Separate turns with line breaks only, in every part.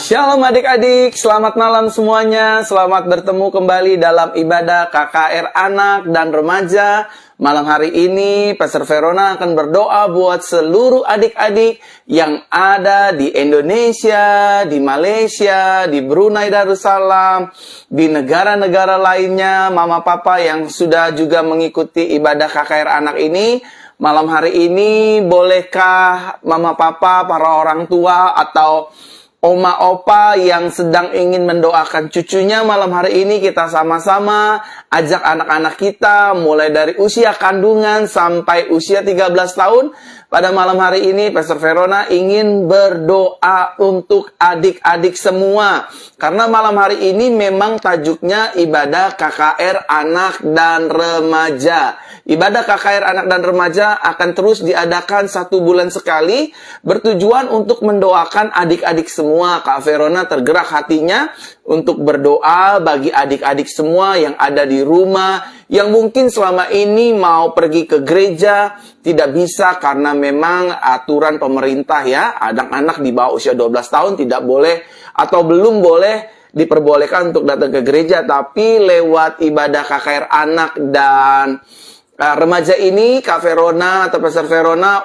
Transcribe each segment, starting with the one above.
Shalom adik-adik, selamat malam semuanya. Selamat bertemu kembali dalam ibadah KKR Anak dan Remaja. Malam hari ini, Pastor Verona akan berdoa buat seluruh adik-adik yang ada di Indonesia, di Malaysia, di Brunei Darussalam, di negara-negara lainnya, mama papa yang sudah juga mengikuti ibadah KKR Anak ini. Malam hari ini, bolehkah mama papa, para orang tua, atau oma opa yang sedang ingin mendoakan cucunya malam hari ini, kita sama-sama ajak anak-anak kita mulai dari usia kandungan sampai usia 13 tahun. Pada malam hari ini Pastor Verona ingin berdoa untuk adik-adik semua. Karena malam hari ini memang tajuknya ibadah KKR Anak dan Remaja. Ibadah KKR Anak dan Remaja akan terus diadakan 1 bulan sekali, bertujuan untuk mendoakan adik-adik semua. Kak Verona tergerak hatinya untuk berdoa bagi adik-adik semua yang ada di rumah, yang mungkin selama ini mau pergi ke gereja, tidak bisa karena memang aturan pemerintah ya, anak-anak di bawah usia 12 tahun tidak boleh atau belum boleh diperbolehkan untuk datang ke gereja. Tapi lewat ibadah KKR Anak dan Remaja ini, Kak Verona atau Pastor Verona,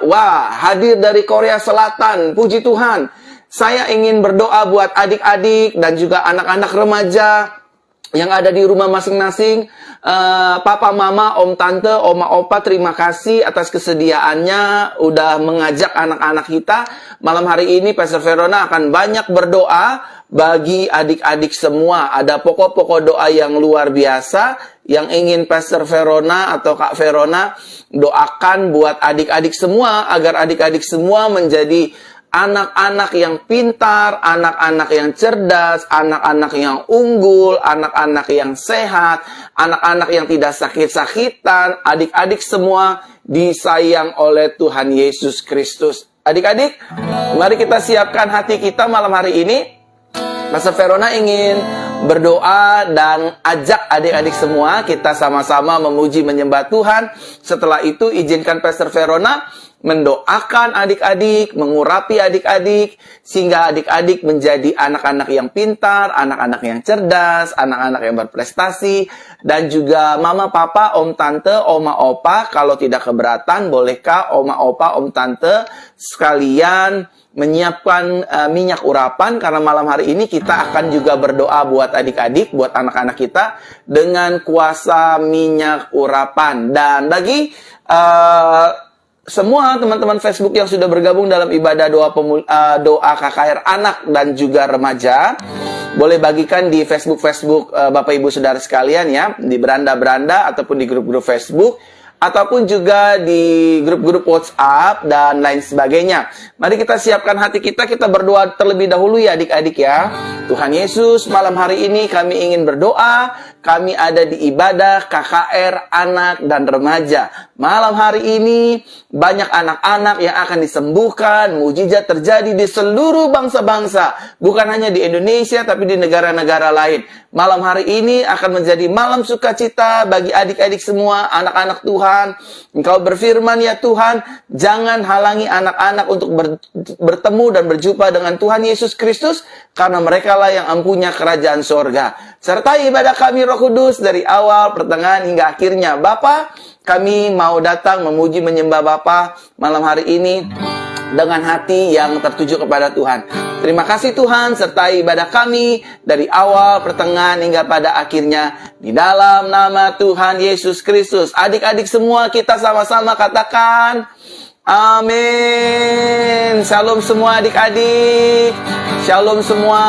hadir dari Korea Selatan. Puji Tuhan. Saya ingin berdoa buat adik-adik dan juga anak-anak remaja yang ada di rumah masing-masing. Papa, mama, om, tante, oma, opa, terima kasih atas kesediaannya udah mengajak anak-anak kita. Malam hari ini Pastor Verona akan banyak berdoa bagi adik-adik semua. Ada pokok-pokok doa yang luar biasa yang ingin Pastor Verona atau Kak Verona doakan buat adik-adik semua, agar adik-adik semua menjadi anak-anak yang pintar, anak-anak yang cerdas, anak-anak yang unggul, anak-anak yang sehat, anak-anak yang tidak sakit-sakitan. Adik-adik semua disayang oleh Tuhan Yesus Kristus. Adik-adik, mari kita siapkan hati kita malam hari ini. Pastor Verona ingin berdoa dan ajak adik-adik semua kita sama-sama memuji menyembah Tuhan. Setelah itu izinkan Pastor Verona mendoakan adik-adik, mengurapi adik-adik, sehingga adik-adik menjadi anak-anak yang pintar, anak-anak yang cerdas, anak-anak yang berprestasi, dan juga mama, papa, om, tante, oma, opa, kalau tidak keberatan, bolehkah oma, opa, om, tante sekalian menyiapkan minyak urapan, karena malam hari ini kita akan juga berdoa buat adik-adik, buat anak-anak kita dengan kuasa minyak urapan. Dan bagi semua teman-teman Facebook yang sudah bergabung dalam ibadah doa KKR Anak dan juga Remaja, boleh bagikan di Facebook Bapak Ibu Saudara sekalian ya, di beranda-beranda ataupun di grup-grup Facebook, ataupun juga di grup-grup WhatsApp dan lain sebagainya. Mari kita siapkan hati kita berdoa terlebih dahulu ya adik-adik ya. Tuhan Yesus, malam hari ini kami ingin berdoa. Kami ada di ibadah KKR Anak dan Remaja. Malam hari ini banyak anak-anak yang akan disembuhkan, mujizat terjadi di seluruh bangsa-bangsa. Bukan hanya di Indonesia, tapi di negara-negara lain. Malam hari ini akan menjadi malam sukacita bagi adik-adik semua, anak-anak Tuhan. Engkau berfirman ya Tuhan, jangan halangi anak-anak untuk bertemu dan berjumpa dengan Tuhan Yesus Kristus, karena mereka lah yang empunya kerajaan sorga. Sertai ibadah kami Roh Kudus dari awal, pertengahan hingga akhirnya. Bapa, kami mau datang memuji menyembah Bapa malam hari ini dengan hati yang tertuju kepada Tuhan. Terima kasih Tuhan, sertai ibadah kami dari awal, pertengahan hingga pada akhirnya. Di dalam nama Tuhan Yesus Kristus. Adik-adik semua kita sama-sama katakan amin. Shalom semua adik-adik. Shalom semua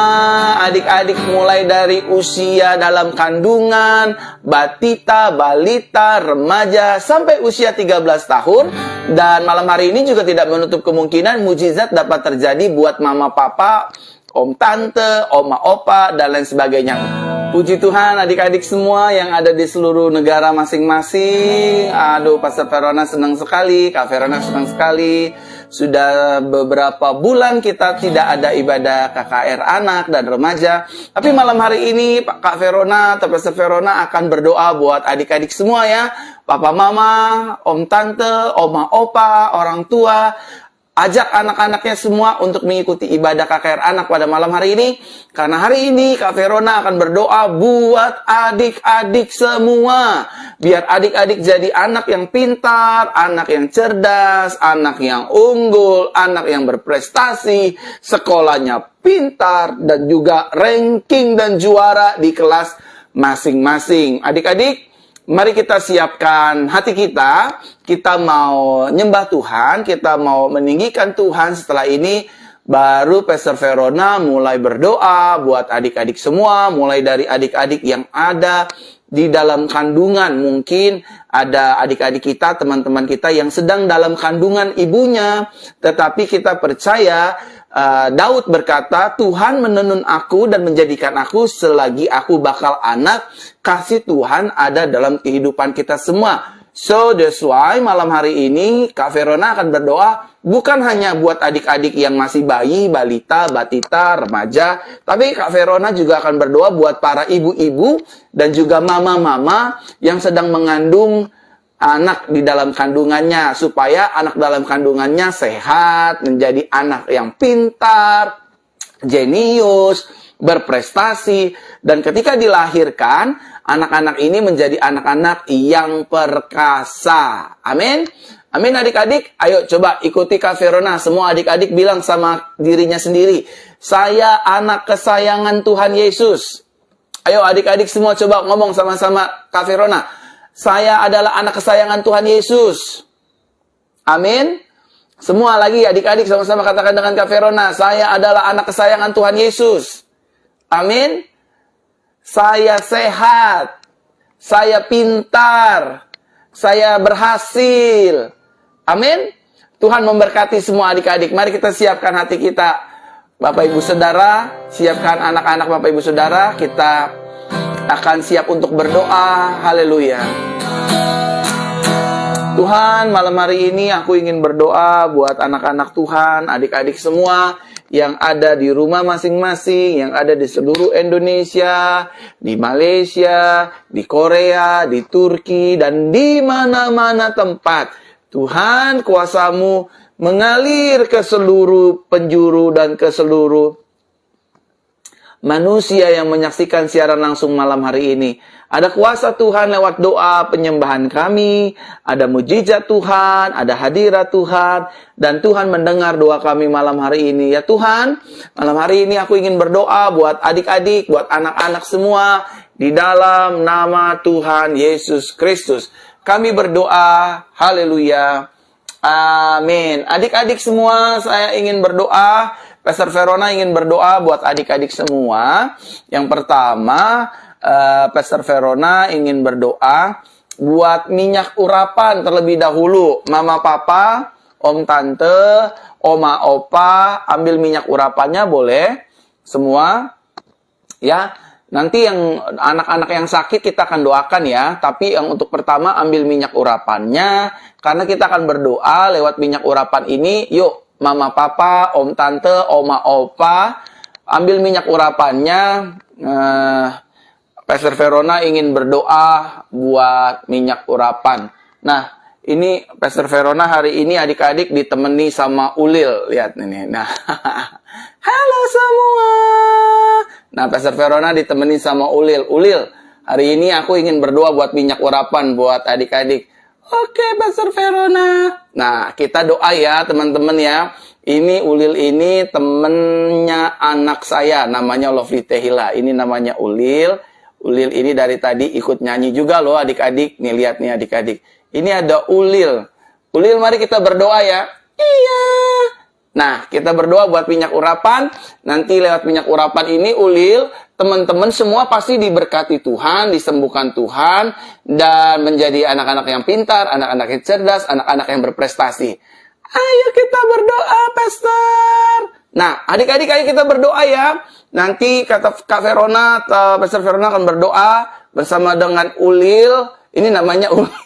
adik-adik mulai dari usia dalam kandungan, batita, balita, remaja, sampai usia 13 tahun. Dan malam hari ini juga tidak menutup kemungkinan mujizat dapat terjadi buat mama, papa, om, tante, oma, opa, dan lain sebagainya. Puji Tuhan adik-adik semua yang ada di seluruh negara masing-masing. Aduh, Pastor Verona senang sekali, Kak Verona senang sekali. Sudah beberapa bulan kita tidak ada ibadah KKR Anak dan Remaja. Tapi malam hari ini Kak Verona atau Pastor Verona akan berdoa buat adik-adik semua ya. Papa, mama, om, tante, oma, opa, orang tua, ajak anak-anaknya semua untuk mengikuti ibadah KKR Anak pada malam hari ini. Karena hari ini Kak Verona akan berdoa buat adik-adik semua. Biar adik-adik jadi anak yang pintar, anak yang cerdas, anak yang unggul, anak yang berprestasi, sekolahnya pintar, dan juga ranking dan juara di kelas masing-masing. Adik-adik, mari kita siapkan hati kita mau nyembah Tuhan, kita mau meninggikan Tuhan. Setelah ini, baru Pastor Verona mulai berdoa buat adik-adik semua, mulai dari adik-adik yang ada di dalam kandungan. Mungkin ada adik-adik kita, teman-teman kita yang sedang dalam kandungan ibunya, tetapi kita percaya, Daud berkata, Tuhan menenun aku dan menjadikan aku selagi aku bakal anak. Kasih Tuhan ada dalam kehidupan kita semua. So that's why malam hari ini Kak Verona akan berdoa bukan hanya buat adik-adik yang masih bayi, balita, batita, remaja, tapi Kak Verona juga akan berdoa buat para ibu-ibu dan juga mama-mama yang sedang mengandung anak di dalam kandungannya, supaya anak dalam kandungannya sehat, menjadi anak yang pintar, jenius, berprestasi, dan ketika dilahirkan, anak-anak ini menjadi anak-anak yang perkasa. Amin. Amin adik-adik. Ayo coba ikuti Kak Verona. Semua adik-adik bilang sama dirinya sendiri, saya anak kesayangan Tuhan Yesus. Ayo adik-adik semua coba ngomong sama-sama Kak Verona. Saya adalah anak kesayangan Tuhan Yesus. Amin. Semua lagi adik-adik sama-sama katakan dengan Kak Verona, saya adalah anak kesayangan Tuhan Yesus. Amin. Saya sehat. Saya pintar. Saya berhasil. Amin. Tuhan memberkati semua adik-adik. Mari kita siapkan hati kita. Bapak Ibu Saudara, siapkan anak-anak Bapak Ibu Saudara. Kita akan siap untuk berdoa. Haleluya. Tuhan, malam hari ini aku ingin berdoa buat anak-anak Tuhan, adik-adik semua yang ada di rumah masing-masing, yang ada di seluruh Indonesia, di Malaysia, di Korea, di Turki, dan di mana-mana tempat. Tuhan, kuasa-Mu mengalir ke seluruh penjuru dan ke seluruh manusia yang menyaksikan siaran langsung malam hari ini. Ada kuasa Tuhan lewat doa penyembahan kami, ada mujizat Tuhan, ada hadirat Tuhan, dan Tuhan mendengar doa kami malam hari ini. Ya Tuhan, malam hari ini aku ingin berdoa buat adik-adik, buat anak-anak semua, di dalam nama Tuhan Yesus Kristus. Kami berdoa, haleluya, amin. Adik-adik semua, saya ingin berdoa. Pastor Verona ingin berdoa buat adik-adik semua. Yang pertama, Pastor Verona ingin berdoa buat minyak urapan terlebih dahulu. Mama, papa, om, tante, oma, opa, ambil minyak urapannya boleh. Semua. Ya, nanti yang anak-anak yang sakit kita akan doakan ya. Tapi yang untuk pertama ambil minyak urapannya. Karena kita akan berdoa lewat minyak urapan ini. Yuk. Mama, papa, om, tante, oma, opa, ambil minyak urapannya. Pastor Verona ingin berdoa buat minyak urapan. Nah, ini Pastor Verona hari ini adik-adik ditemani sama Ulil. Lihat ini. Nah, halo semua. Nah, Pastor Verona ditemani sama Ulil. Ulil, hari ini aku ingin berdoa buat minyak urapan buat adik-adik. Oke, Pastor Verona. Nah, kita doa ya, teman-teman ya. Ini Ulil ini temennya anak saya, namanya Lovely Tehila. Ini namanya Ulil. Ulil ini dari tadi ikut nyanyi juga loh adik-adik. Nih, lihat nih adik-adik. Ini ada Ulil. Ulil, mari kita berdoa ya. Iya. Nah, kita berdoa buat minyak urapan. Nanti lewat minyak urapan ini, Ulil, teman-teman semua pasti diberkati Tuhan, disembuhkan Tuhan, dan menjadi anak-anak yang pintar, anak-anak yang cerdas, anak-anak yang berprestasi. Ayo kita berdoa, Pastor. Nah, adik-adik ayo kita berdoa ya. Nanti kata Kak Verona, Pastor Verona akan berdoa bersama dengan Ulil. Ini namanya Ulil.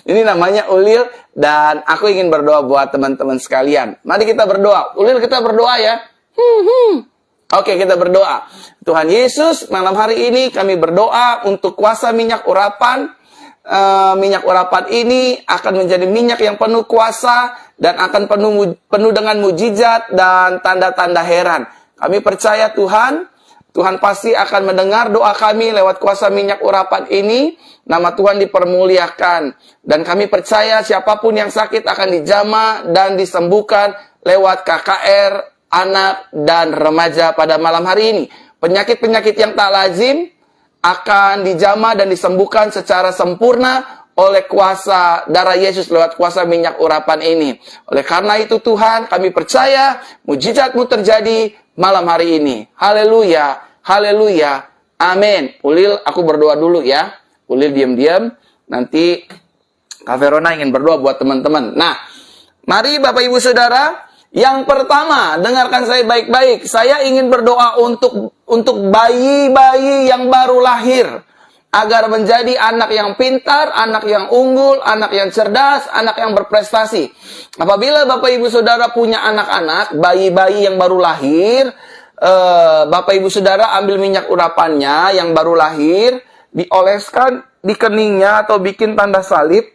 Ini namanya Ulil. Dan aku ingin berdoa buat teman-teman sekalian. Mari kita berdoa. Ulil, kita berdoa ya. Oke, kita berdoa. Tuhan Yesus, malam hari ini kami berdoa untuk kuasa minyak urapan. Minyak urapan ini akan menjadi minyak yang penuh kuasa dan akan penuh dengan mujizat dan tanda-tanda heran. Kami percaya Tuhan, Tuhan pasti akan mendengar doa kami lewat kuasa minyak urapan ini. Nama Tuhan dipermuliakan. Dan kami percaya siapapun yang sakit akan dijamah dan disembuhkan lewat KKR, anak, dan remaja pada malam hari ini. Penyakit-penyakit yang tak lazim akan dijamah dan disembuhkan secara sempurna oleh kuasa darah Yesus lewat kuasa minyak urapan ini. Oleh karena itu Tuhan, kami percaya mujizat-Mu terjadi malam hari ini. Haleluya, haleluya, amin. Ulil, aku berdoa dulu ya. Ulil diam-diam, nanti Kak Verona ingin berdoa buat teman-teman. Nah, mari Bapak Ibu Saudara, yang pertama, dengarkan saya baik-baik. Saya ingin berdoa untuk bayi-bayi yang baru lahir, agar menjadi anak yang pintar, anak yang unggul, anak yang cerdas, anak yang berprestasi. Apabila Bapak Ibu Saudara punya anak-anak, bayi-bayi yang baru lahir, Bapak Ibu Saudara ambil minyak urapannya yang baru lahir, dioleskan di keningnya atau bikin tanda salib.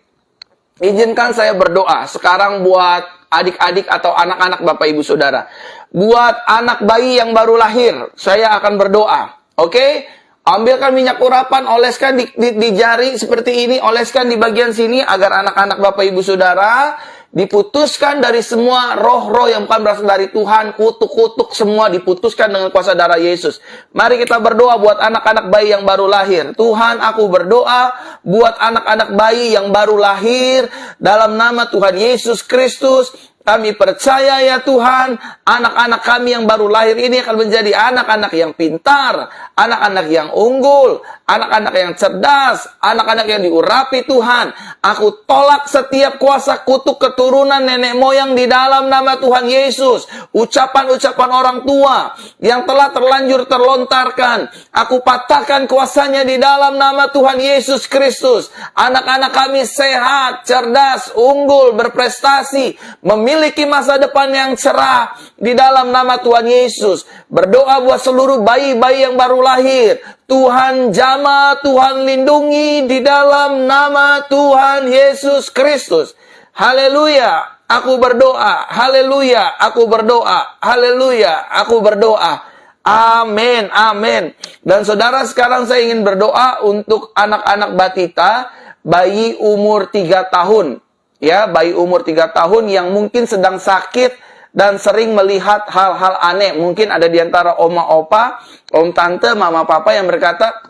Izinkan saya berdoa sekarang buat adik-adik atau anak-anak Bapak Ibu Saudara. Buat anak bayi yang baru lahir, saya akan berdoa. Oke? Ambilkan minyak urapan, oleskan di jari seperti ini, oleskan di bagian sini agar anak-anak Bapak Ibu Saudara diputuskan dari semua roh-roh yang bukan berasal dari Tuhan, kutuk-kutuk semua diputuskan dengan kuasa darah Yesus. Mari kita berdoa buat anak-anak bayi yang baru lahir. Tuhan, aku berdoa buat anak-anak bayi yang baru lahir dalam nama Tuhan Yesus Kristus. Kami percaya ya Tuhan, anak-anak kami yang baru lahir ini akan menjadi anak-anak yang pintar, anak-anak yang unggul, anak-anak yang cerdas, anak-anak yang diurapi Tuhan. Aku tolak setiap kuasa kutuk keturunan nenek moyang di dalam nama Tuhan Yesus. Ucapan-ucapan orang tua yang telah terlanjur terlontarkan, aku patahkan kuasanya di dalam nama Tuhan Yesus Kristus. Anak-anak kami sehat, cerdas, unggul, berprestasi, memiliki masa depan yang cerah di dalam nama Tuhan Yesus. Berdoa buat seluruh bayi-bayi yang baru lahir. Tuhan jamah, Tuhan lindungi di dalam nama Tuhan Yesus Kristus. Haleluya, aku berdoa. Haleluya, aku berdoa. Haleluya, aku berdoa. Amin, amin. Dan saudara, sekarang saya ingin berdoa untuk anak-anak batita, bayi umur 3 tahun. Ya, bayi umur 3 tahun yang mungkin sedang sakit dan sering melihat hal-hal aneh. Mungkin ada di antara oma opa, om tante, mama papa yang berkata,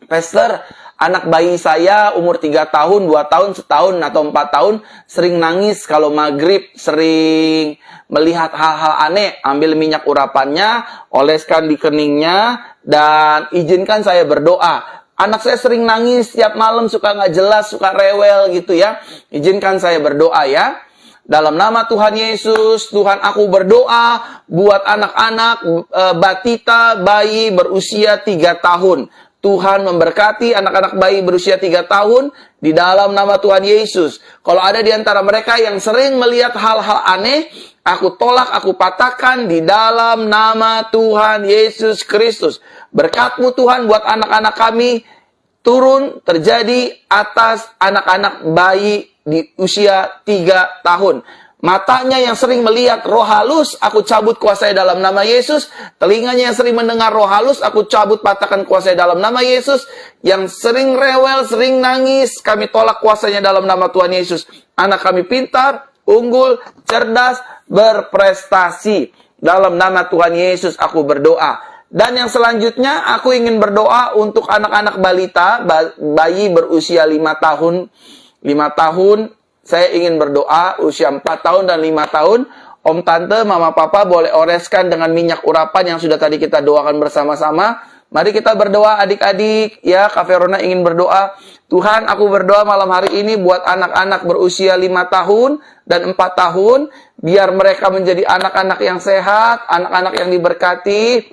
Pastor, anak bayi saya umur 3 tahun, 2 tahun, setahun, atau 4 tahun sering nangis kalau maghrib, sering melihat hal-hal aneh. Ambil minyak urapannya, oleskan di keningnya, dan izinkan saya berdoa. Anak saya sering nangis setiap malam, suka nggak jelas, suka rewel gitu ya. Izinkan saya berdoa ya. Dalam nama Tuhan Yesus, Tuhan aku berdoa buat anak-anak batita bayi berusia 3 tahun. Tuhan memberkati anak-anak bayi berusia 3 tahun di dalam nama Tuhan Yesus. Kalau ada di antara mereka yang sering melihat hal-hal aneh, aku tolak, aku patahkan di dalam nama Tuhan Yesus Kristus. Berkat-Mu Tuhan buat anak-anak kami turun terjadi atas anak-anak bayi di usia 3 tahun. Matanya yang sering melihat roh halus, aku cabut kuasai dalam nama Yesus. Telinganya yang sering mendengar roh halus, aku cabut patahkan kuasai dalam nama Yesus. Yang sering rewel, sering nangis, kami tolak kuasanya dalam nama Tuhan Yesus. Anak kami pintar, unggul, cerdas, berprestasi. Dalam nama Tuhan Yesus aku berdoa. Dan yang selanjutnya, aku ingin berdoa untuk anak-anak balita, bayi berusia 5 tahun. 5 tahun, saya ingin berdoa, usia 4 tahun dan 5 tahun. Om, tante, mama, papa boleh oreskan dengan minyak urapan yang sudah tadi kita doakan bersama-sama. Mari kita berdoa adik-adik, ya, Kak Verona ingin berdoa. Tuhan, aku berdoa malam hari ini buat anak-anak berusia 5 tahun dan 4 tahun. Biar mereka menjadi anak-anak yang sehat, anak-anak yang diberkati,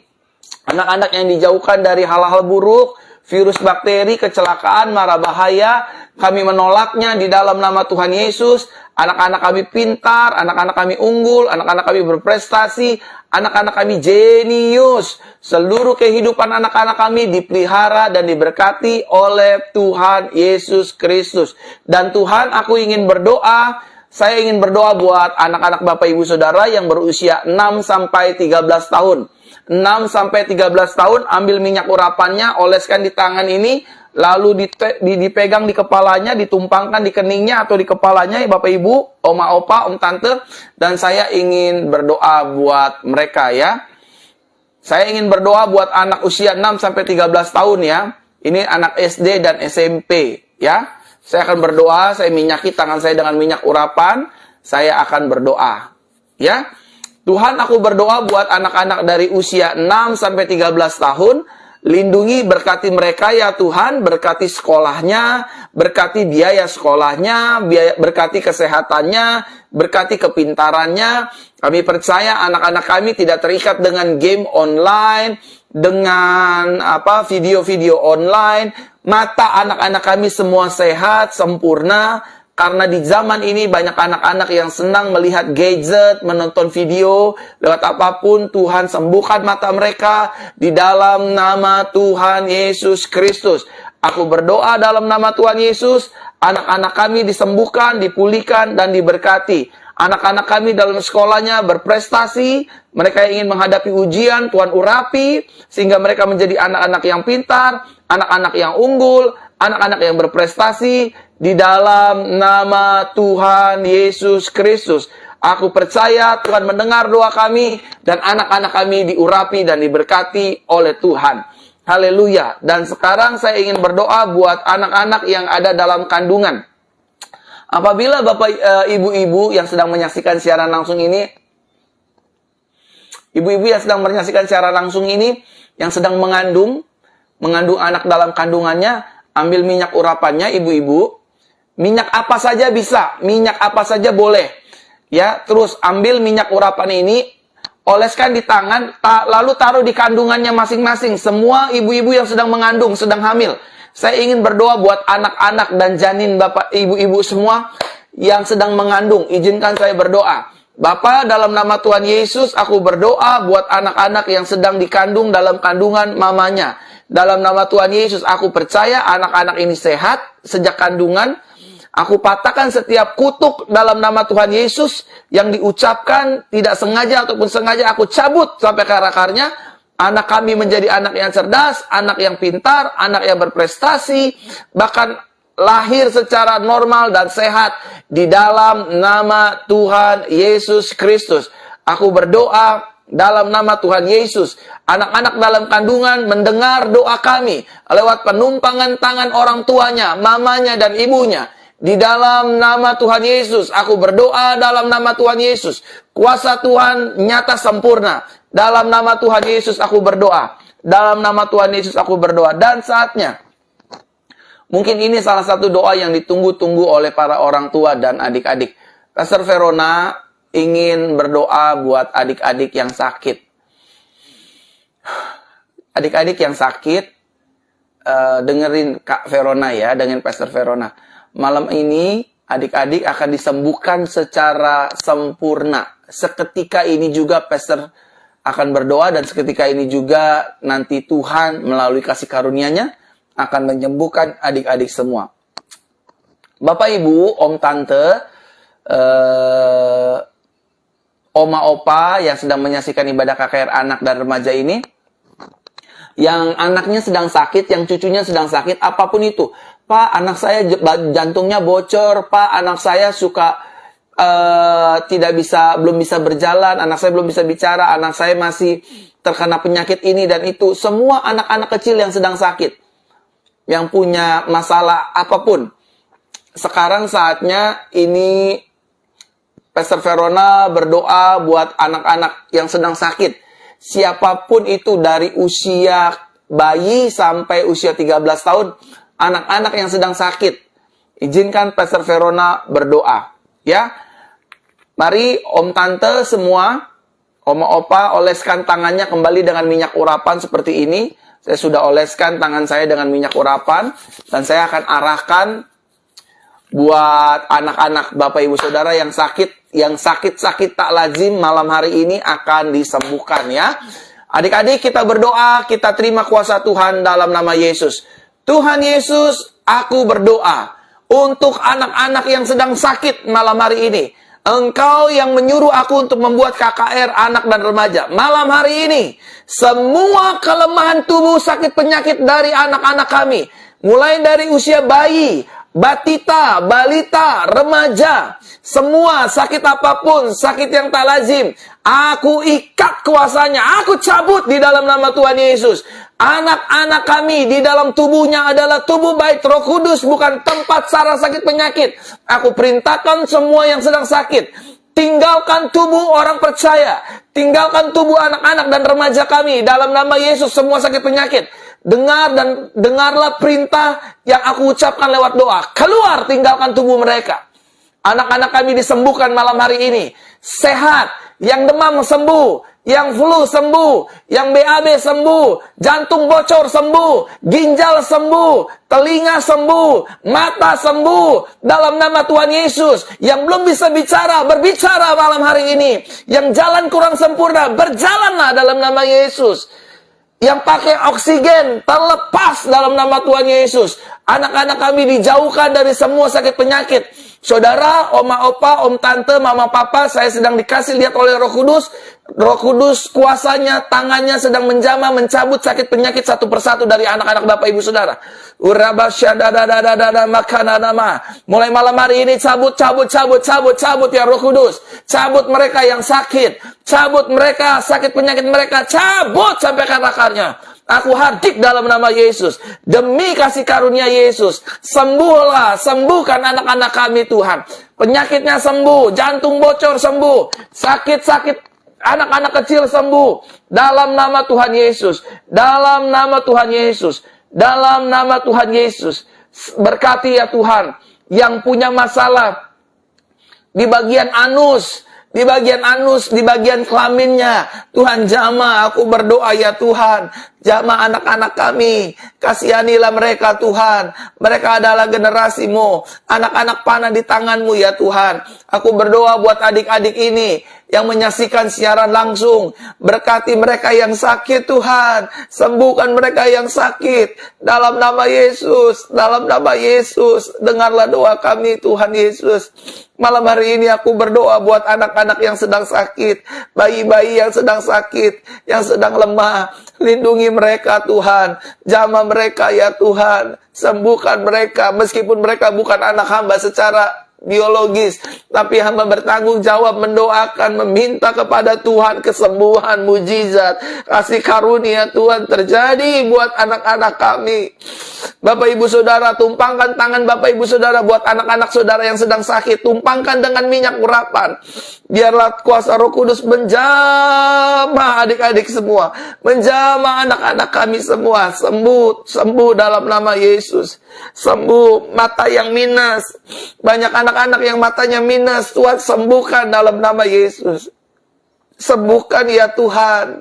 anak-anak yang dijauhkan dari hal-hal buruk, virus, bakteri, kecelakaan, mara bahaya. Kami menolaknya di dalam nama Tuhan Yesus. Anak-anak kami pintar, anak-anak kami unggul, anak-anak kami berprestasi, anak-anak kami jenius. Seluruh kehidupan anak-anak kami dipelihara dan diberkati oleh Tuhan Yesus Kristus. Dan Tuhan, aku ingin berdoa saya ingin berdoa buat anak-anak Bapak Ibu Saudara yang berusia 6 sampai 13 tahun. 6 sampai 13 tahun, ambil minyak urapannya, oleskan di tangan ini, lalu dipegang di kepalanya, ditumpangkan di keningnya atau di kepalanya, Bapak Ibu, oma opa, om tante, dan saya ingin berdoa buat mereka ya. Saya ingin berdoa buat anak usia 6 sampai 13 tahun ya. Ini anak SD dan SMP ya. Saya akan berdoa, saya minyaki tangan saya dengan minyak urapan, saya akan berdoa ya. Tuhan, aku berdoa buat anak-anak dari usia 6 sampai 13 tahun, lindungi, berkati mereka ya Tuhan, berkati sekolahnya, berkati biaya sekolahnya, berkati kesehatannya, berkati kepintarannya. Kami percaya anak-anak kami tidak terikat dengan game online, dengan video-video online. Mata anak-anak kami semua sehat, sempurna. Karena di zaman ini banyak anak-anak yang senang melihat gadget, menonton video, lewat apapun. Tuhan, sembuhkan mata mereka di dalam nama Tuhan Yesus Kristus. Aku berdoa dalam nama Tuhan Yesus, anak-anak kami disembuhkan, dipulihkan, dan diberkati. Anak-anak kami dalam sekolahnya berprestasi, mereka yang ingin menghadapi ujian, Tuhan urapi, sehingga mereka menjadi anak-anak yang pintar, anak-anak yang unggul, anak-anak yang berprestasi, di dalam nama Tuhan Yesus Kristus. Aku percaya Tuhan mendengar doa kami, dan anak-anak kami diurapi dan diberkati oleh Tuhan. Haleluya. Dan sekarang saya ingin berdoa buat anak-anak yang ada dalam kandungan. Apabila Bapak Ibu-ibu yang sedang menyaksikan siaran langsung ini, ibu-ibu yang sedang menyaksikan siaran langsung ini, yang sedang mengandung anak dalam kandungannya, ambil minyak urapannya, ibu-ibu. Minyak apa saja bisa, minyak apa saja boleh. Ya, terus ambil minyak urapan ini, oleskan di tangan, lalu taruh di kandungannya masing-masing. Semua ibu-ibu yang sedang mengandung, sedang hamil. Saya ingin berdoa buat anak-anak dan janin Bapak Ibu-ibu semua yang sedang mengandung. Izinkan saya berdoa. Bapa, dalam nama Tuhan Yesus, aku berdoa buat anak-anak yang sedang dikandung dalam kandungan mamanya. Dalam nama Tuhan Yesus, aku percaya anak-anak ini sehat sejak kandungan. Aku patahkan setiap kutuk dalam nama Tuhan Yesus yang diucapkan tidak sengaja ataupun sengaja, aku cabut sampai ke akar-akarnya. Anak kami menjadi anak yang cerdas, anak yang pintar, anak yang berprestasi, bahkan lahir secara normal dan sehat di dalam nama Tuhan Yesus Kristus. Aku berdoa dalam nama Tuhan Yesus. Anak-anak dalam kandungan mendengar doa kami lewat penumpangan tangan orang tuanya, mamanya dan ibunya. Di dalam nama Tuhan Yesus, aku berdoa dalam nama Tuhan Yesus. Kuasa Tuhan nyata sempurna. Dalam nama Tuhan Yesus aku berdoa. Dalam nama Tuhan Yesus aku berdoa. Dan saatnya, mungkin ini salah satu doa yang ditunggu-tunggu oleh para orang tua dan adik-adik. Pastor Verona ingin berdoa buat adik-adik yang sakit. Adik-adik yang sakit, dengerin Kak Verona ya, dengan Pastor Verona. Malam ini adik-adik akan disembuhkan secara sempurna. Seketika ini juga Pastor akan berdoa, dan seketika ini juga nanti Tuhan melalui kasih karunia-Nya akan menyembuhkan adik-adik semua. Bapak, Ibu, Om, Tante, Oma, Opa yang sedang menyaksikan ibadah KKR anak dan remaja ini, yang anaknya sedang sakit, yang cucunya sedang sakit, apapun itu. Pak, anak saya jantungnya bocor. Pak, anak saya suka belum bisa berjalan. Anak saya belum bisa bicara. Anak saya masih terkena penyakit ini dan itu. Semua anak-anak kecil yang sedang sakit, yang punya masalah apapun. Sekarang saatnya ini Pastor Verona berdoa buat anak-anak yang sedang sakit. Siapapun itu, dari usia bayi sampai usia 13 tahun. Anak-anak yang sedang sakit, izinkan Pastor Verona berdoa, ya. Mari Om Tante semua, Oma Opa, oleskan tangannya kembali dengan minyak urapan seperti ini. Saya sudah oleskan tangan saya dengan minyak urapan, dan saya akan arahkan buat anak-anak Bapak Ibu Saudara yang sakit tak lazim malam hari ini akan disembuhkan ya. Adik-adik, kita berdoa, kita terima kuasa Tuhan dalam nama Yesus. Tuhan Yesus, aku berdoa untuk anak-anak yang sedang sakit malam hari ini. Engkau yang menyuruh aku untuk membuat KKR anak dan remaja. Malam hari ini, semua kelemahan tubuh, sakit penyakit dari anak-anak kami, mulai dari usia bayi, batita, balita, remaja, semua sakit apapun, sakit yang tak lazim, aku ikat kuasanya, aku cabut di dalam nama Tuhan Yesus. Anak-anak kami di dalam tubuhnya adalah tubuh bait Roh Kudus, bukan tempat sarang sakit penyakit. Aku perintahkan semua yang sedang sakit, tinggalkan tubuh orang percaya, tinggalkan tubuh anak-anak dan remaja kami dalam nama Yesus. Semua sakit penyakit, dengarlah perintah yang aku ucapkan lewat doa. Keluar, tinggalkan tubuh mereka. Anak-anak kami disembuhkan malam hari ini, sehat. Yang demam sembuh, yang flu sembuh, yang BAB sembuh, jantung bocor sembuh, ginjal sembuh, telinga sembuh, mata sembuh, dalam nama Tuhan Yesus. Yang belum bisa bicara, berbicara malam hari ini. Yang jalan kurang sempurna, berjalanlah dalam nama Yesus. Yang pakai oksigen, terlepas dalam nama Tuhan Yesus. Anak-anak kami dijauhkan dari semua sakit penyakit. Saudara, oma, opa, om, tante, mama, papa, saya sedang dikasih lihat oleh Roh Kudus. Roh Kudus kuasanya, tangannya sedang menjamah, mencabut sakit penyakit satu persatu dari anak-anak Bapak Ibu Saudara. Mulai malam hari ini cabut ya Roh Kudus. Cabut mereka yang sakit, cabut mereka sakit penyakit mereka, cabut sampai akar-akarnya. Aku hardik dalam nama Yesus. Demi kasih karunia Yesus, sembuhlah, sembuhkan anak-anak kami Tuhan. Penyakitnya sembuh, jantung bocor sembuh, sakit-sakit anak-anak kecil sembuh. Dalam nama Tuhan Yesus, dalam nama Tuhan Yesus, dalam nama Tuhan Yesus. Berkati ya Tuhan, yang punya masalah di bagian anus, di bagian kelaminnya, Tuhan jamah. Aku berdoa ya Tuhan, jamah anak-anak kami, kasihanilah mereka Tuhan. Mereka adalah generasimu, anak-anak panah di tanganmu ya Tuhan. Aku berdoa buat adik-adik ini yang menyaksikan siaran langsung. Berkati mereka yang sakit Tuhan, sembuhkan mereka yang sakit dalam nama Yesus, dalam nama Yesus. Dengarlah doa kami Tuhan Yesus. Malam hari ini aku berdoa buat anak-anak yang sedang sakit, bayi-bayi yang sedang sakit, yang sedang lemah. Lindungi mereka Tuhan, jamah mereka ya Tuhan. Sembuhkan mereka, meskipun mereka bukan anak hamba secara biologis, tapi hamba bertanggung jawab mendoakan, meminta kepada Tuhan kesembuhan, mujizat, kasih karunia Tuhan terjadi buat anak-anak kami. Bapak Ibu Saudara, tumpangkan tangan Bapak Ibu Saudara buat anak-anak saudara yang sedang sakit. Tumpangkan dengan minyak urapan. Biarlah kuasa Roh Kudus menjamah adik-adik semua, menjamah anak-anak kami semua. Sembuh, sembuh dalam nama Yesus. Sembuh mata yang minus, banyak anak-anak yang matanya minus, Tuhan sembuhkan dalam nama Yesus. Sembuhkan ya Tuhan,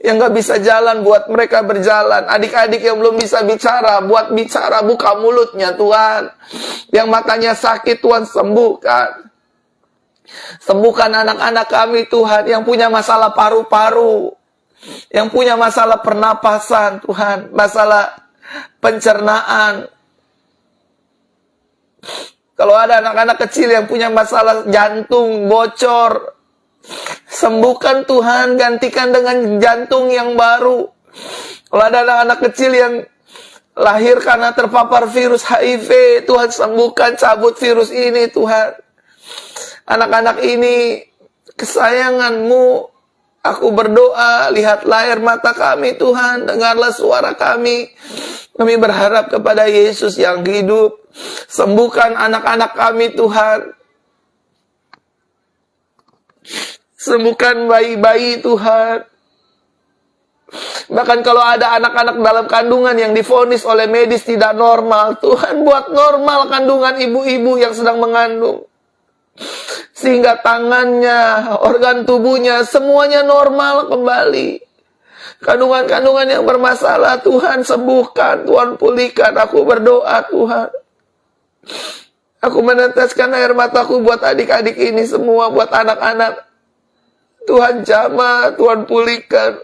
yang gak bisa jalan buat mereka berjalan. Adik-adik yang belum bisa bicara, buat bicara, buka mulutnya Tuhan. Yang matanya sakit Tuhan sembuhkan. Sembuhkan anak-anak kami Tuhan, yang punya masalah paru-paru, yang punya masalah pernapasan Tuhan, masalah pencernaan. Kalau ada anak-anak kecil yang punya masalah jantung bocor, sembuhkan Tuhan, gantikan dengan jantung yang baru. Kalau ada anak-anak kecil yang lahir karena terpapar virus HIV, Tuhan sembuhkan, cabut virus ini Tuhan. Anak-anak ini kesayangan-Mu. Aku berdoa, lihatlah air mata kami Tuhan, dengarlah suara kami. Kami berharap kepada Yesus yang hidup. Sembuhkan anak-anak kami Tuhan. Sembuhkan bayi-bayi Tuhan. Bahkan kalau ada anak-anak dalam kandungan yang divonis oleh medis tidak normal, Tuhan buat normal kandungan ibu-ibu yang sedang mengandung. Sehingga tangannya, organ tubuhnya, semuanya normal kembali. Kandungan-kandungan yang bermasalah, Tuhan sembuhkan, Tuhan pulihkan. Aku berdoa Tuhan. Aku meneteskan air mataku buat adik-adik ini semua, buat anak-anak. Tuhan jamah, Tuhan pulihkan.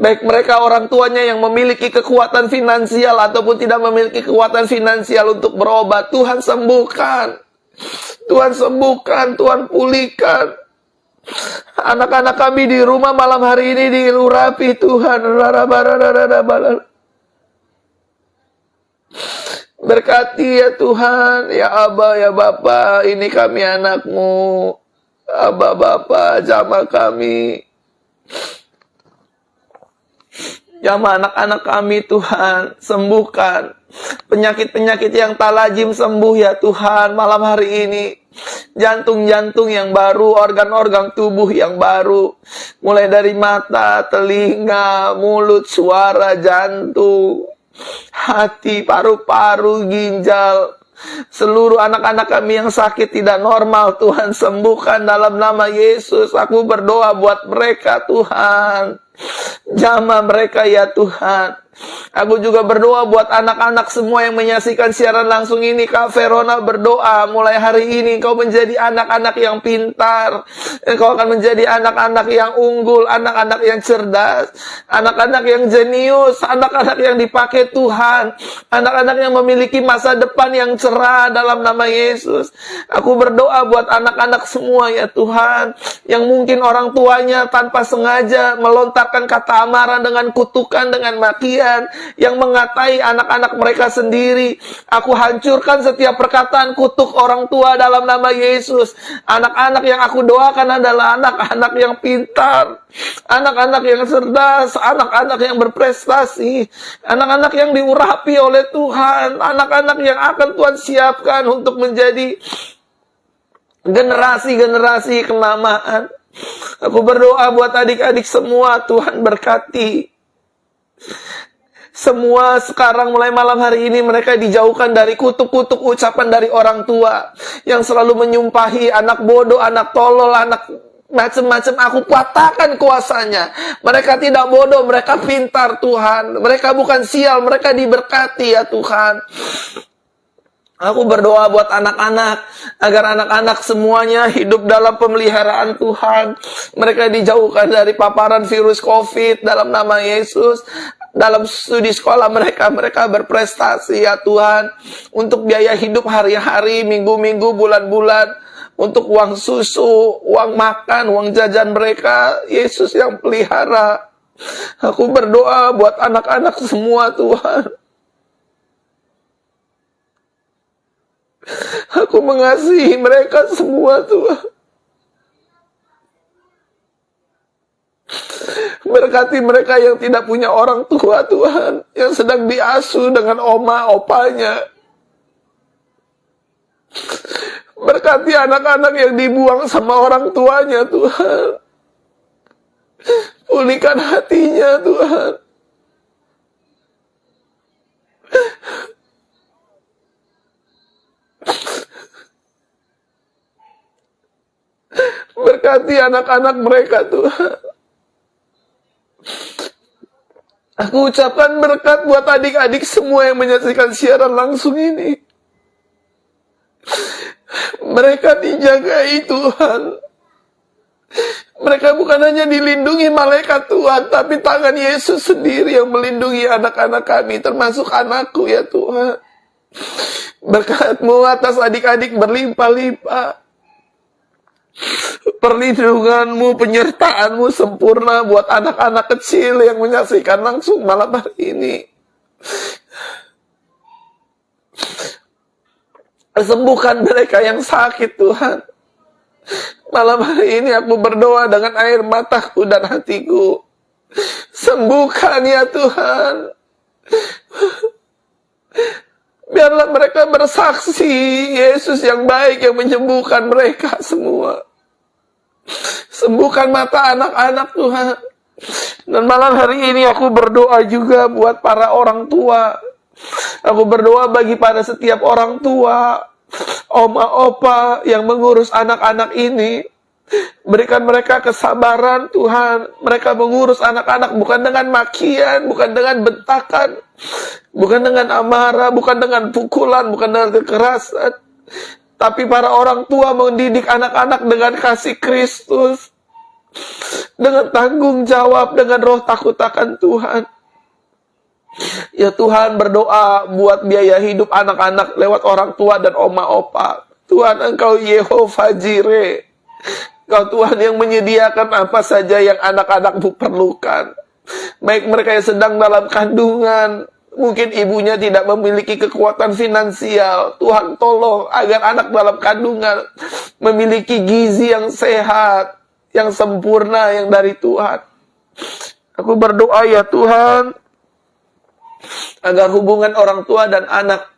Baik mereka orang tuanya yang memiliki kekuatan finansial ataupun tidak memiliki kekuatan finansial untuk berobat, Tuhan sembuhkan. Tuhan sembuhkan, Tuhan pulihkan. Anak-anak kami di rumah malam hari ini diurapi Tuhan. Berkati ya Tuhan, ya Aba, ya Bapa, ini kami anakmu. Aba, Bapa, jamah kami. Jamah anak-anak kami Tuhan, sembuhkan. Penyakit-penyakit yang tak lazim sembuh ya Tuhan malam hari ini. Jantung-jantung yang baru, organ-organ tubuh yang baru. Mulai dari mata, telinga, mulut, suara, jantung, hati, paru-paru, ginjal. Seluruh anak-anak kami yang sakit tidak normal, Tuhan sembuhkan dalam nama Yesus. Aku berdoa buat mereka Tuhan. Jamah mereka ya Tuhan. Aku juga berdoa buat anak-anak semua yang menyaksikan siaran langsung ini. Kak Verona berdoa, mulai hari ini Engkau menjadi anak-anak yang pintar. Engkau akan menjadi anak-anak yang unggul, anak-anak yang cerdas, anak-anak yang jenius, anak-anak yang dipakai Tuhan, anak-anak yang memiliki masa depan yang cerah dalam nama Yesus. Aku berdoa buat anak-anak semua ya Tuhan, yang mungkin orang tuanya tanpa sengaja melontarkan kata amarah dengan kutukan, dengan makian, yang mengatai anak-anak mereka sendiri. Aku hancurkan setiap perkataan kutuk orang tua dalam nama Yesus. Anak-anak yang aku doakan adalah anak-anak yang pintar, anak-anak yang cerdas, anak-anak yang berprestasi, anak-anak yang diurapi oleh Tuhan, anak-anak yang akan Tuhan siapkan untuk menjadi generasi-generasi kenamaan. Aku berdoa buat adik-adik semua, Tuhan berkati. Semua sekarang mulai malam hari ini mereka dijauhkan dari kutuk-kutuk ucapan dari orang tua yang selalu menyumpahi anak bodoh, anak tolol, anak macam-macam. Aku patahkan kuasanya. Mereka tidak bodoh, mereka pintar Tuhan. Mereka bukan sial, mereka diberkati ya Tuhan. Aku berdoa buat anak-anak, agar anak-anak semuanya hidup dalam pemeliharaan Tuhan. Mereka dijauhkan dari paparan virus COVID dalam nama Yesus. Dalam studi sekolah mereka berprestasi ya Tuhan. Untuk biaya hidup hari-hari, minggu-minggu, bulan-bulan. Untuk uang susu, uang makan, uang jajan mereka, Yesus yang pelihara. Aku berdoa buat anak-anak semua Tuhan. Aku mengasihi mereka semua Tuhan. Berkati mereka yang tidak punya orang tua Tuhan, yang sedang diasuh dengan oma opanya. Berkati anak-anak yang dibuang sama orang tuanya Tuhan. Pulihkan hatinya Tuhan. Berkati anak-anak mereka Tuhan. Aku ucapkan berkat buat adik-adik semua yang menyaksikan siaran langsung ini. Mereka dijagai Tuhan. Mereka bukan hanya dilindungi malaikat Tuhan, tapi tangan Yesus sendiri yang melindungi anak-anak kami, termasuk anakku ya Tuhan. Berkat-Mu atas adik-adik berlimpah-limpah. Perlindungan-Mu, penyertaan-Mu sempurna buat anak-anak kecil yang menyaksikan langsung malam hari ini. Sembuhkan mereka yang sakit Tuhan. Malam hari ini aku berdoa dengan air mataku dan hatiku. Sembuhkan ya Tuhan. Biarlah mereka bersaksi Yesus yang baik yang menyembuhkan mereka semua. Sembuhkan mata anak-anak Tuhan. Dan malam hari ini aku berdoa juga buat para orang tua. Aku berdoa bagi pada setiap orang tua, oma opa yang mengurus anak-anak ini. Berikan mereka kesabaran Tuhan. Mereka mengurus anak-anak bukan dengan makian, bukan dengan bentakan, bukan dengan amarah, bukan dengan pukulan, bukan dengan kekerasan. Tapi para orang tua mendidik anak-anak dengan kasih Kristus. dengan tanggung jawab, dengan roh takut akan Tuhan. Ya Tuhan, berdoa buat biaya hidup anak-anak lewat orang tua dan oma opa. Tuhan, Engkau Yehova Jireh. Engkau Tuhan yang menyediakan apa saja yang anak-anakmu perlukan. Baik mereka yang sedang dalam kandungan, mungkin ibunya tidak memiliki kekuatan finansial. Tuhan tolong agar anak dalam kandungan memiliki gizi yang sehat, yang sempurna, yang dari Tuhan. Aku berdoa ya Tuhan, agar hubungan orang tua dan anak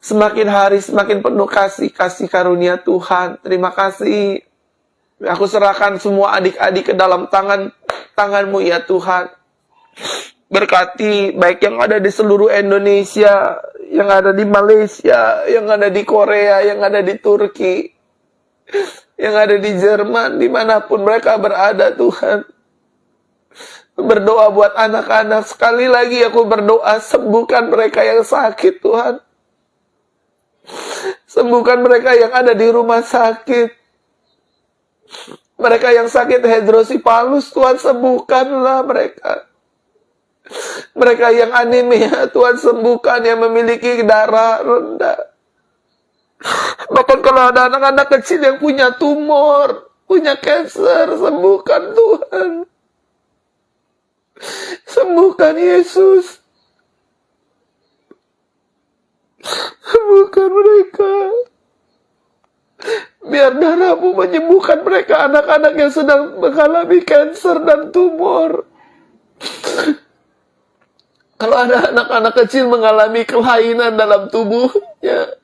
semakin hari semakin penuh kasih karunia Tuhan. Terima kasih. Aku serahkan semua adik-adik ke dalam tangan-Mu ya Tuhan. Berkati baik yang ada di seluruh Indonesia, yang ada di Malaysia, yang ada di Korea, yang ada di Turki, yang ada di Jerman, dimanapun mereka berada Tuhan. Berdoa buat anak-anak. Sekali lagi aku berdoa, sembuhkan mereka yang sakit Tuhan. Sembuhkan mereka yang ada di rumah sakit. Mereka yang sakit hidrosipalus, Tuhan sembuhkanlah mereka. Mereka yang anemia, Tuhan sembuhkan, yang memiliki darah rendah. Bahkan kalau ada anak-anak kecil yang punya tumor, punya kanker, sembuhkan Tuhan. Sembuhkan Yesus. Sembuhkan mereka. Biar darah-Mu menyembuhkan mereka, anak-anak yang sedang mengalami kanker dan tumor. Kalau ada anak-anak kecil mengalami kelainan dalam tubuhnya,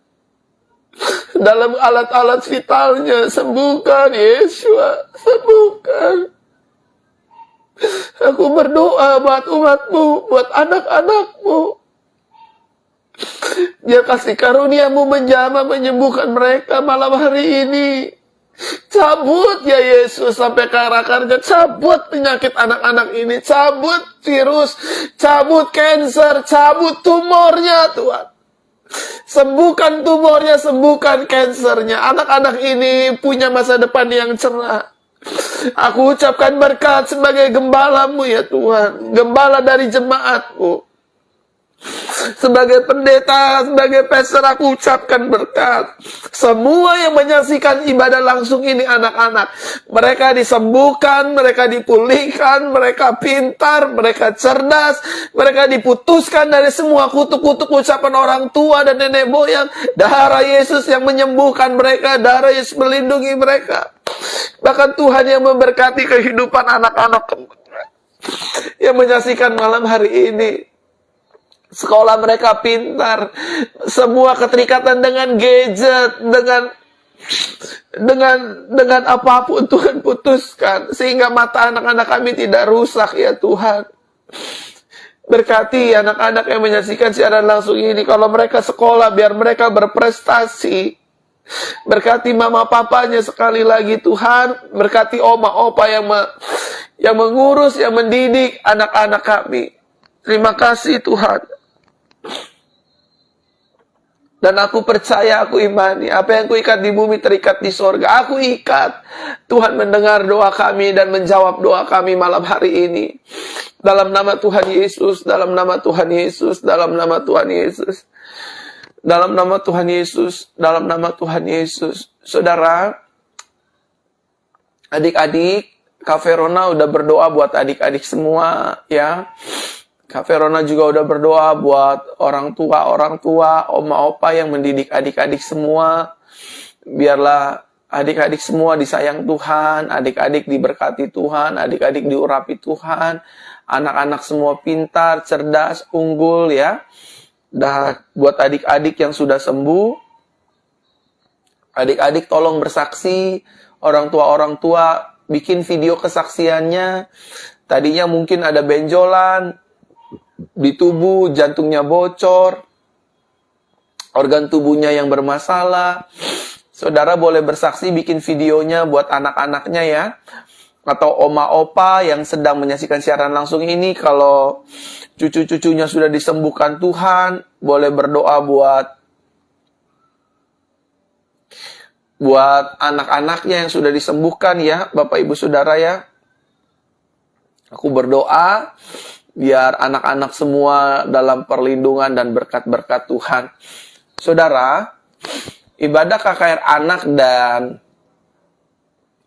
dalam alat-alat vitalnya, sembuhkan Yesus, sembuhkan. Aku berdoa buat umat-Mu, buat anak-anak-Mu. Biar kasih karunia-Mu menjamah menyembuhkan mereka malam hari ini. Cabut ya Yesus sampai ke akar-akarnya. Cabut penyakit anak-anak ini. Cabut virus, cabut kanker, cabut tumornya Tuhan. Sembuhkan tumornya, sembuhkan kankernya. Anak-anak ini punya masa depan yang cerah. Aku ucapkan berkat sebagai gembala-Mu ya Tuhan. Gembala dari jemaat-Mu. Sebagai pendeta, sebagai pastor, aku ucapkan berkat. Semua yang menyaksikan ibadah langsung ini anak-anak. Mereka disembuhkan, mereka dipulihkan, mereka pintar, mereka cerdas. Mereka diputuskan dari semua kutuk-kutuk ucapan orang tua dan nenek moyang. Darah Yesus yang menyembuhkan mereka, darah Yesus melindungi mereka. Bahkan Tuhan yang memberkati kehidupan anak-anak yang menyaksikan malam hari ini. Sekolah mereka pintar. Semua keterikatan dengan gadget, dengan apapun Tuhan putuskan. Sehingga mata anak-anak kami tidak rusak ya Tuhan. Berkati anak-anak yang menyaksikan siaran langsung ini. Kalau mereka sekolah, biar mereka berprestasi. Berkati mama papanya sekali lagi Tuhan. Berkati oma opa yang mengurus, yang mendidik anak-anak kami. Terima kasih Tuhan. Dan aku percaya, aku imani, apa yang kuikat di bumi terikat di sorga. Aku ikat. Tuhan mendengar doa kami dan menjawab doa kami malam hari ini. Dalam nama Tuhan Yesus, dalam nama Tuhan Yesus, dalam nama Tuhan Yesus. Dalam nama Tuhan Yesus, dalam nama Tuhan Yesus. Saudara, adik-adik, Kak Verona udah berdoa buat adik-adik semua, ya. Kak Verona juga udah berdoa buat orang tua, oma opa yang mendidik adik-adik semua. Biarlah adik-adik semua disayang Tuhan, adik-adik diberkati Tuhan, adik-adik diurapi Tuhan. Anak-anak semua pintar, cerdas, unggul ya. Dan buat adik-adik yang sudah sembuh, adik-adik tolong bersaksi, orang tua bikin video kesaksiannya. Tadinya mungkin ada benjolan di tubuh, jantungnya bocor, organ tubuhnya yang bermasalah. Saudara boleh bersaksi bikin videonya buat anak-anaknya ya. Atau oma opa yang sedang menyaksikan siaran langsung ini, kalau cucu-cucunya sudah disembuhkan Tuhan, boleh berdoa buat anak-anaknya yang sudah disembuhkan ya, Bapak Ibu Saudara ya. Aku berdoa biar anak-anak semua dalam perlindungan dan berkat-berkat Tuhan. Saudara, ibadah KKR anak dan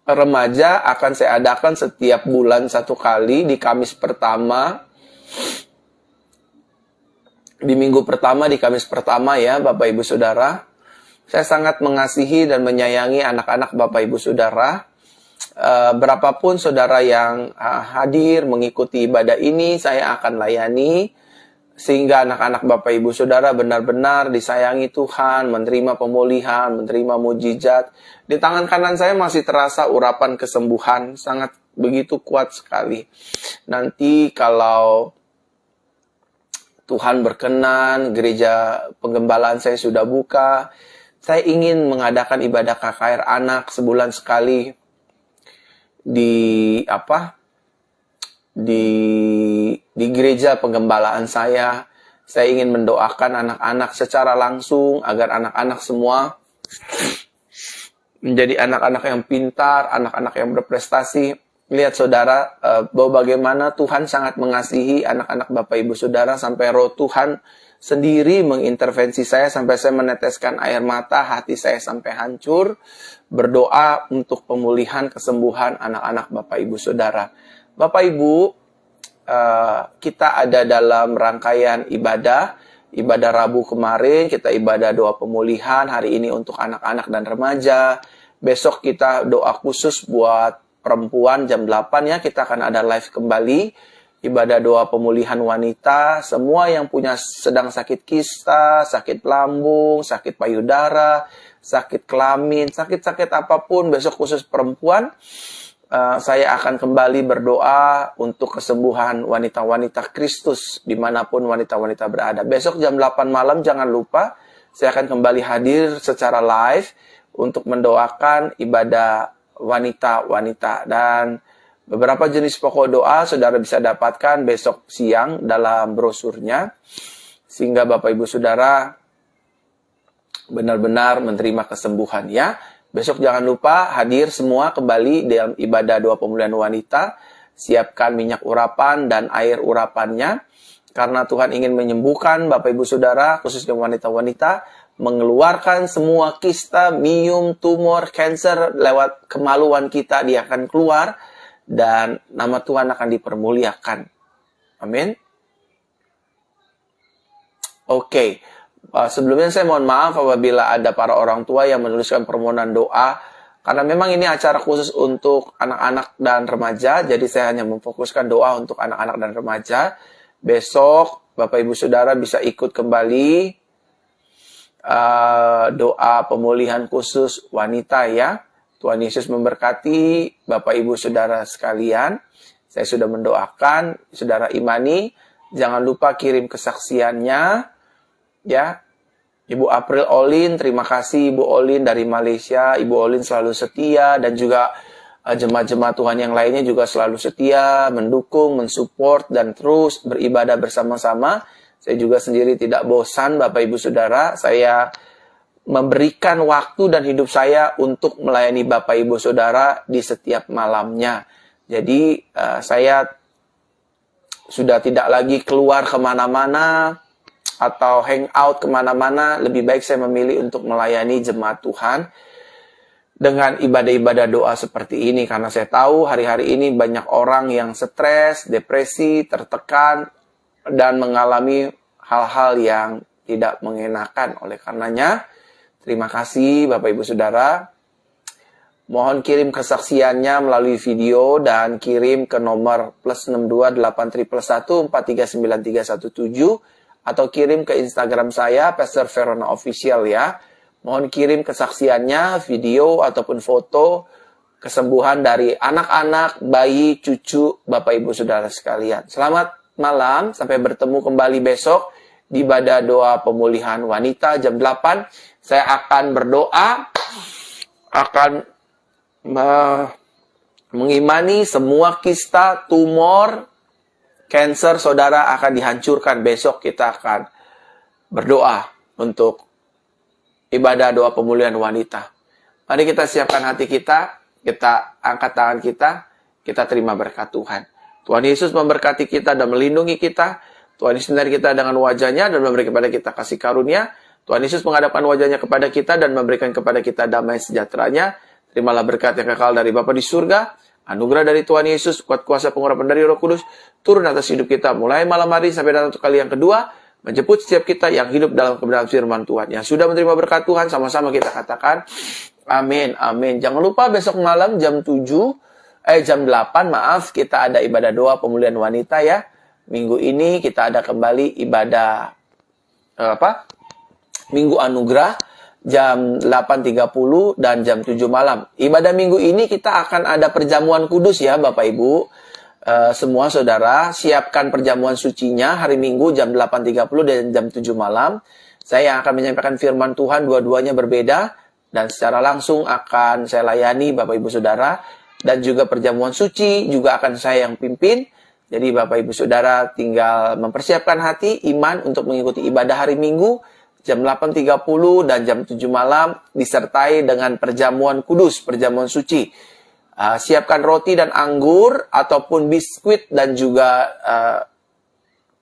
remaja akan saya adakan setiap bulan 1 kali di Kamis pertama. Di minggu pertama, di Kamis pertama ya, Bapak Ibu Saudara. Saya sangat mengasihi dan menyayangi anak-anak Bapak Ibu Saudara. Berapapun saudara yang hadir mengikuti ibadah ini, saya akan layani sehingga anak-anak Bapak Ibu Saudara benar-benar disayangi Tuhan, menerima pemulihan, menerima mujizat. Di tangan kanan saya masih terasa urapan kesembuhan, sangat begitu kuat sekali. Nanti kalau Tuhan berkenan, gereja penggembalaan saya sudah buka, saya ingin mengadakan ibadah KKR anak sebulan sekali di gereja penggembalaan saya. Saya ingin mendoakan anak-anak secara langsung agar anak-anak semua menjadi anak-anak yang pintar, anak-anak yang berprestasi. Lihat saudara, bahwa bagaimana Tuhan sangat mengasihi anak-anak Bapak Ibu Saudara sampai roh Tuhan sendiri mengintervensi saya sampai saya meneteskan air mata, hati saya sampai hancur, berdoa untuk pemulihan, kesembuhan anak-anak Bapak Ibu Saudara. Bapak Ibu, kita ada dalam rangkaian ibadah Rabu kemarin, kita ibadah doa pemulihan, hari ini untuk anak-anak dan remaja. Besok kita doa khusus buat perempuan jam 8 ya, kita akan ada live kembali. Ibadah doa pemulihan wanita, semua yang sedang sakit kista, sakit lambung, sakit payudara, sakit kelamin, sakit-sakit apapun, besok khusus perempuan, saya akan kembali berdoa untuk kesembuhan wanita-wanita Kristus, dimanapun wanita-wanita berada. Besok jam 8 malam, jangan lupa, saya akan kembali hadir secara live untuk mendoakan ibadah wanita-wanita. Dan beberapa jenis pokok doa saudara bisa dapatkan besok siang dalam brosurnya, sehingga Bapak Ibu Saudara benar-benar menerima kesembuhan ya. Besok jangan lupa hadir semua kembali dalam ibadah doa pemulihan wanita. Siapkan minyak urapan dan air urapannya, karena Tuhan ingin menyembuhkan Bapak Ibu Saudara, khususnya wanita-wanita, mengeluarkan semua kista, miom, tumor, kanker lewat kemaluan kita, dia akan keluar. Dan nama Tuhan akan dipermuliakan. Amin. Oke. Sebelumnya saya mohon maaf apabila ada para orang tua yang menuliskan permohonan doa. Karena memang ini acara khusus untuk anak-anak dan remaja. Jadi saya hanya memfokuskan doa untuk anak-anak dan remaja. Besok Bapak Ibu Saudara bisa ikut kembali doa pemulihan khusus wanita ya. Tuhan Yesus memberkati Bapak Ibu Saudara sekalian. Saya sudah mendoakan, saudara imani. Jangan lupa kirim kesaksiannya. Ya, Ibu April Olin, terima kasih Ibu Olin dari Malaysia. Ibu Olin selalu setia, dan juga jemaat-jemaat Tuhan yang lainnya juga selalu setia, mendukung, mensupport, dan terus beribadah bersama-sama. Saya juga sendiri tidak bosan Bapak Ibu Saudara. Saya memberikan waktu dan hidup saya untuk melayani Bapak Ibu Saudara di setiap malamnya. Jadi saya sudah tidak lagi keluar kemana-mana atau hangout kemana-mana. Lebih baik saya memilih untuk melayani jemaat Tuhan dengan ibadah-ibadah doa seperti ini. Karena saya tahu hari-hari ini banyak orang yang stres, depresi, tertekan, dan mengalami hal-hal yang tidak mengenakan. Oleh karenanya, terima kasih Bapak Ibu Saudara. Mohon kirim kesaksiannya melalui video dan kirim ke nomor +62 atau kirim ke Instagram saya, Pastor Verona Official ya. Mohon kirim kesaksiannya, video ataupun foto kesembuhan dari anak-anak, bayi, cucu Bapak Ibu Saudara sekalian. Selamat malam, sampai bertemu kembali besok di ibadah doa pemulihan wanita jam 8. Saya akan berdoa, akan mengimani semua kista, tumor, kanker saudara akan dihancurkan. Besok kita akan berdoa untuk ibadah doa pemulihan wanita. Mari kita siapkan hati kita angkat tangan kita terima berkat Tuhan. Tuhan Yesus memberkati kita dan melindungi kita. Tuhan Yesus menyinari kita dengan wajahnya dan memberi kepada kita kasih karunia. Tuhan Yesus menghadapkan wajahnya kepada kita dan memberikan kepada kita damai sejahteranya. Terimalah berkat yang kekal dari Bapa di surga, anugerah dari Tuhan Yesus, kuat kuasa pengurapan dari Roh Kudus, turun atas hidup kita mulai malam hari sampai datang untuk kali yang kedua, menjemput setiap kita yang hidup dalam kebenaran firman Tuhan. Yang sudah menerima berkat Tuhan, sama-sama kita katakan, amin, amin. Jangan lupa besok malam jam 8, kita ada ibadah doa pemulihan wanita ya. Minggu ini kita ada kembali ibadah Minggu Anugerah jam 8.30 dan jam 7 malam. Ibadah minggu ini kita akan ada perjamuan kudus ya Bapak Ibu. Semua saudara siapkan perjamuan sucinya hari Minggu jam 8.30 dan jam 7 malam. Saya akan menyampaikan firman Tuhan, dua-duanya berbeda. Dan secara langsung akan saya layani Bapak Ibu Saudara. Dan juga perjamuan suci juga akan saya yang pimpin. Jadi Bapak Ibu Saudara tinggal mempersiapkan hati, iman untuk mengikuti ibadah hari Minggu jam 8.30 dan jam 7 malam disertai dengan perjamuan kudus, perjamuan suci. Siapkan roti dan anggur ataupun biskuit dan juga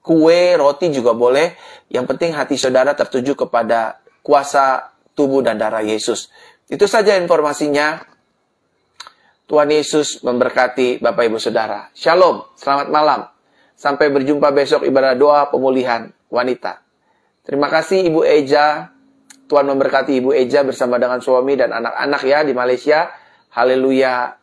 kue, roti juga boleh. Yang penting hati saudara tertuju kepada kuasa tubuh dan darah Yesus. Itu saja informasinya. Tuhan Yesus memberkati Bapak Ibu Saudara. Shalom, selamat malam. Sampai berjumpa besok ibadah doa pemulihan wanita. Terima kasih Ibu Eja. Tuhan memberkati Ibu Eja bersama dengan suami dan anak-anak ya di Malaysia. Haleluya.